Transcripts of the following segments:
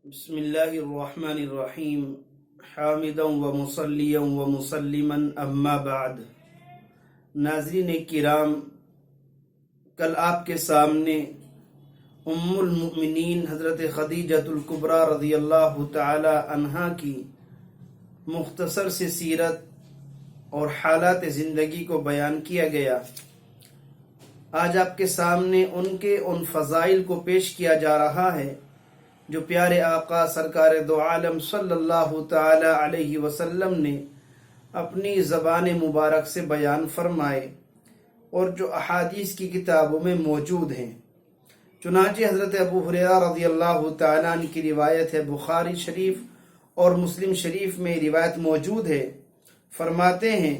بسم اللہ الرحمن الرحیم حامدا ومصلیا ومسلما اما بعد۔ ناظرین کرام، کل آپ کے سامنے ام المؤمنین حضرت خدیجہ الکبریٰ رضی اللہ تعالی عنہا کی مختصر سی سیرت اور حالات زندگی کو بیان کیا گیا۔ آج آپ کے سامنے ان فضائل کو پیش کیا جا رہا ہے جو پیارے آقا سرکار دو عالم صلی اللہ تعالی علیہ وسلم نے اپنی زبان مبارک سے بیان فرمائے اور جو احادیث کی کتابوں میں موجود ہیں۔ چنانچہ حضرت ابو ہریرہ رضی اللہ تعالیٰ عنہ کی روایت ہے، بخاری شریف اور مسلم شریف میں روایت موجود ہے، فرماتے ہیں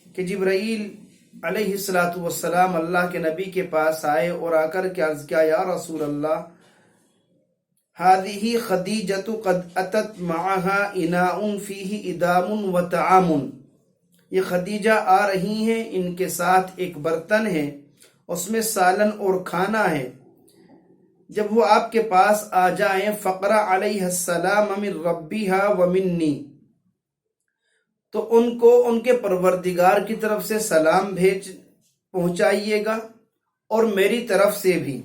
کہ جبرائیل علیہ السلام اللہ کے نبی کے پاس آئے اور آ کر کے عرض کیا، یا رسول اللہ، هذه خدیجہ قد اتت معها اناء فیہ ادام و طعام، یہ خدیجہ آ رہی ہیں، ان کے ساتھ ایک برتن ہے، اس میں سالن اور کھانا ہے۔ جب وہ آپ کے پاس آ جائیں، فقرأ علیہ السلام من ربیہا و منی، تو ان کو ان کے پروردگار کی طرف سے سلام پہنچائیے گا اور میری طرف سے بھی،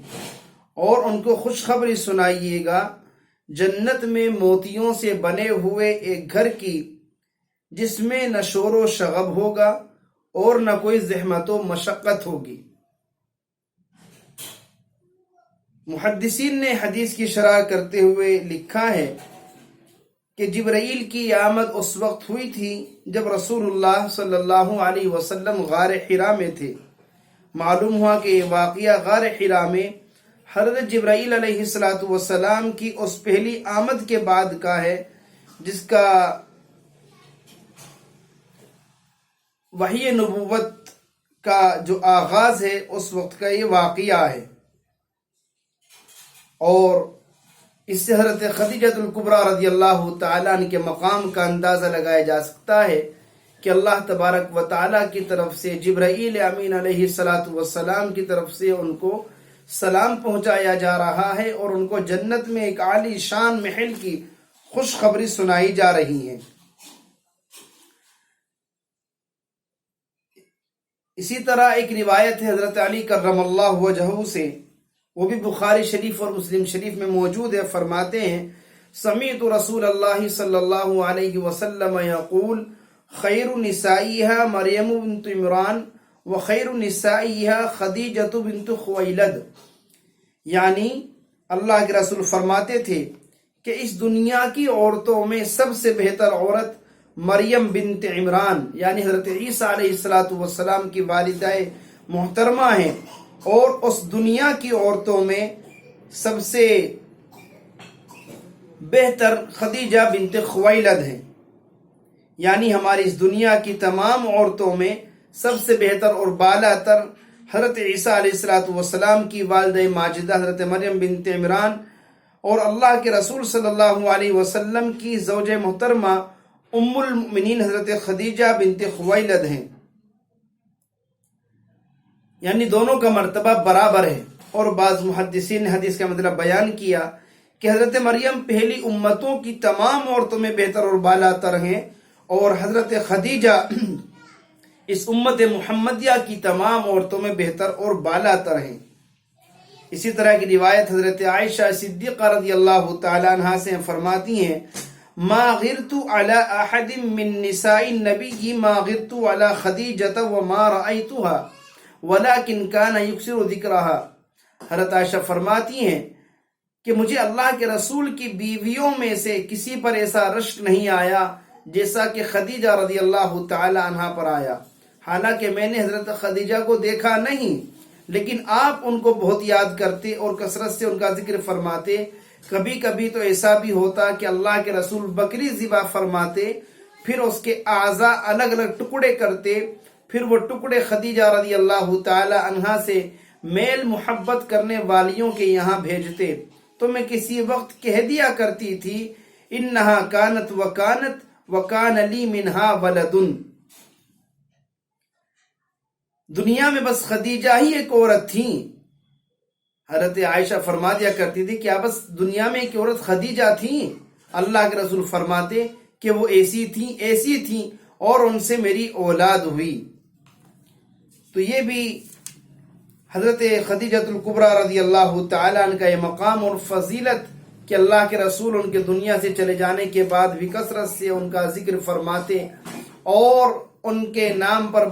اور ان کو خوشخبری سنائیے گا جنت میں موتیوں سے بنے ہوئے ایک گھر کی، جس میں نہ شور و شغب ہوگا اور نہ کوئی زحمت و مشقت ہوگی۔ محدثین نے حدیث کی شرح کرتے ہوئے لکھا ہے کہ جبرائیل کی آمد اس وقت ہوئی تھی جب رسول اللہ صلی اللہ علیہ وسلم غار حرا میں تھے۔ معلوم ہوا کہ یہ واقعہ غار حرا میں حضرت جبرائیل علیہ السلام کی اس پہلی آمد کے بعد کا ہے، جس کا وحی نبوت کا جو آغاز ہے اس وقت کا یہ واقعہ ہے، اور اس سے حضرت خدیجہ الکبریٰ رضی اللہ تعالیٰ عنہ کے مقام کا اندازہ لگایا جا سکتا ہے کہ اللہ تبارک و تعالیٰ کی طرف سے جبرائیل امین علیہ السلام کی طرف سے ان کو سلام پہنچایا جا رہا ہے اور ان کو جنت میں ایک عالی شان محل کی خوشخبری سنائی جا رہی ہے۔ اسی طرح ایک روایت ہے حضرت علی کرم اللہ وجہہ سے، وہ بھی بخاری شریف اور مسلم شریف میں موجود ہے، فرماتے ہیں، سمعت رسول اللہ صلی اللہ علیہ وسلم یقول، خیر نسائیہا مریم بنت عمران وخیر نسائیہا خدیجہ بنت خویلد، یعنی اللہ کے رسول فرماتے تھے کہ اس دنیا کی عورتوں میں سب سے بہتر عورت مریم بنت عمران یعنی حضرت عیسیٰ علیہ السلام کی والدہ محترمہ ہیں، اور اس دنیا کی عورتوں میں سب سے بہتر خدیجہ بنت خویلد ہیں، یعنی ہماری اس دنیا کی تمام عورتوں میں سب سے بہتر اور بالا تر حضرت عیسیٰ علیہ السلام کی والدہ ماجدہ حضرت مریم بنت عمران اور اللہ کے رسول صلی اللہ علیہ وسلم کی زوج محترمہ ام المؤمنین حضرت خدیجہ بنت خویلد ہیں، یعنی دونوں کا مرتبہ برابر ہے۔ اور بعض محدثین نے حدیث کا مطلب بیان کیا کہ حضرت مریم پہلی امتوں کی تمام عورتوں میں بہتر اور بالا تر ہیں، اور حضرت خدیجہ اس امت محمدیہ کی تمام عورتوں میں بہتر اور بالا تر ہیں۔ اسی طرح کی روایت حضرت عائشہ صدیقہ رضی اللہ تعالی عنہا سے فرماتی ہیں، ما غرت علی احد من نساء النبی ما غرت علی خدیجہ وما رأیتها ولكن كان یکثر ذکرها۔ حضرت عائشہ فرماتی ہیں کہ مجھے اللہ کے رسول کی بیویوں میں سے کسی پر ایسا رشک نہیں آیا جیسا کہ خدیجہ رضی اللہ تعالی عنہا پر آیا، حالانکہ میں نے حضرت خدیجہ کو دیکھا نہیں، لیکن آپ ان کو بہت یاد کرتے اور کثرت سے ان کا ذکر فرماتے۔ کبھی کبھی تو ایسا بھی ہوتا کہ اللہ کے رسول بکری ذبح فرماتے، پھر اس کے اعضاء الگ الگ ٹکڑے کرتے، پھر وہ ٹکڑے خدیجہ رضی اللہ تعالی عنہا سے میل محبت کرنے والیوں کے یہاں بھیجتے، تو میں کسی وقت کہہ دیا کرتی تھی، انہا کانت وکانت وکان لی منہا ولدن، دنیا میں بس خدیجہ ہی ایک عورت تھیں، حضرت عائشہ فرما دیا کرتی تھی کہ بس دنیا میں ایک عورت خدیجہ تھیں، اللہ کے رسول فرماتے کہ وہ ایسی تھیں اور ان سے میری اولاد ہوئی۔ تو یہ بھی حضرت خدیجہ الکبریٰ رضی اللہ تعالیٰ عنہ کا یہ مقام اور فضیلت کہ اللہ کے رسول ان کے دنیا سے چلے جانے کے بعد بھی کثرت سے ان کا ذکر فرماتے اور ان کے نام پر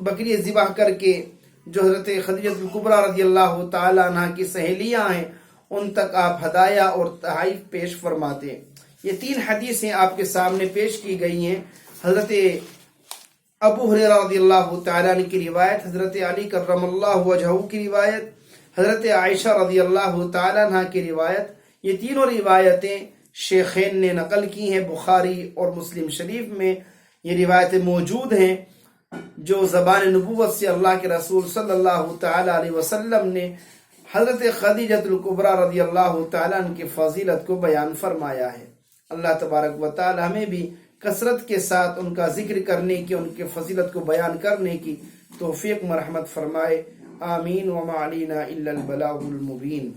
بکری ذبح کر کے جو حضرت خدیجہ الکبریٰ رضی اللہ تعالیٰ عنہ کی سہیلیاں ہیں ان تک آپ ہدایہ اور تحائف پیش فرماتے۔ یہ 3 حدیثیں آپ کے سامنے پیش کی گئی ہیں۔ حضرت ابو ہریرہ رضی اللہ تعالیٰ عنہ کی روایت، حضرت علی کرم اللہ وجہہ کی روایت، حضرت عائشہ رضی اللہ تعالیٰ عنہ کی روایت، یہ تینوں روایتیں شیخین نے نقل کی ہیں۔ بخاری اور مسلم شریف میں یہ روایتیں موجود ہیں جو زبان نبوت سے اللہ کے رسول صلی اللہ تعالیٰ علیہ وسلم نے حضرت خدیجہ الکبریٰ رضی اللہ تعالیٰ عنہ کی فضیلت کو بیان فرمایا ہے۔ اللہ تبارک و تعالی ہمیں بھی کثرت کے ساتھ ان کا ذکر کرنے کی، ان کے فضیلت کو بیان کرنے کی توفیق مرحمت فرمائے۔ آمین۔ وما علینا الا البلاغ المبین۔